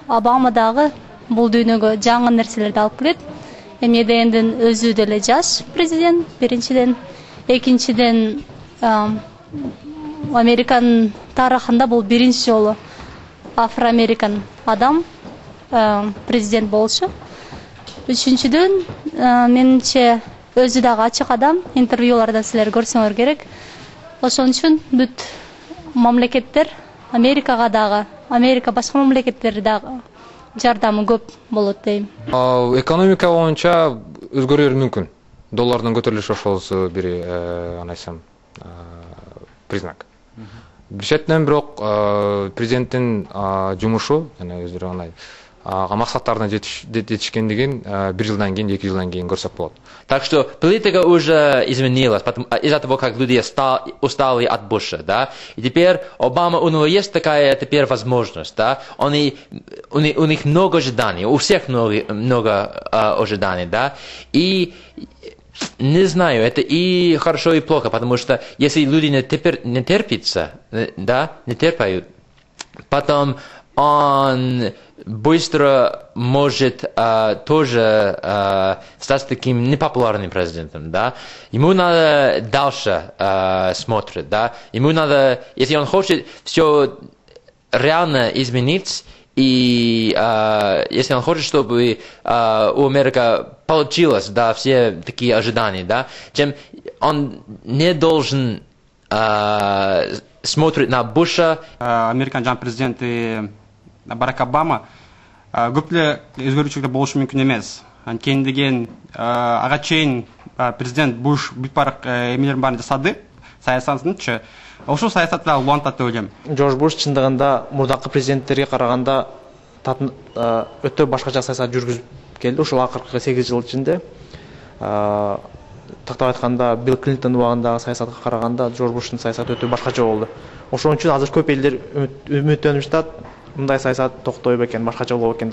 Обама дагы бул дүйнөгө жаңы нерселерди алып келет. Эми дегенден өзү деле жаш президент, биринчиден, экинчиден Американын тарыхында бул биринчи жолу афроамерикан адам президент болушу. Үчүнчүдөн, менимче өзү дагы ачык адам, интервьюлардан силер көрсөңөр керек. Ошон үчүн бүт мамлекеттер Америкага дагы, Америка башка мамлекеттерге дагы жардамы көп болот дейм. Экономика боюнча өзгөрүшү мүмкүн. Доллардын көтөрүлүшү ошол бир анайсам признак. Бир четтен бирок президенттин жумушу, жана өздөрү максаттарына жетишкендигин 1 жылдан кийин, 2 жылдан кийин көрсөк болот. Так что политика уже изменилась из-за того, как люди устали от Буша, да. И теперь Обама, у него есть такая теперь возможность, да. У них много ожиданий, у всех много ожиданий, да. И не знаю, это и хорошо, и плохо, потому что если люди не терпятся, да, не терпят, потом он быстро может тоже стать таким непопулярным президентом, да. Ему надо дальше смотреть, да. Ему надо, если он хочет все реально изменить, и если он хочет, чтобы у Америки получилось, да, все такие ожидания, да, чем он не должен смотреть на Буша. Американ жаңы президенти Барак Обама көп эле өзгөрүүчүлөр болушу мүмкүн эмес. Анткени деген ага чейин президент Буш бүт баардык эмелердин баарын жасады, саясатынчы. Ошол саясатта улантат деп ойлойм. Джордж Буш чындыгында мурдакы президенттерге караганда өтө башкача саясат жүргүзүп келди. Ушул акыркы 8 жыл ичинде тактап айтканда Билл Клинтон убагындагы саясатка караганда Джордж Буштун саясаты өтө башкача болду. Ошон үчүн азыр көп элдер үмүттөнүп жатат, мындай саясат токтой бекен, башкача болот экен деп.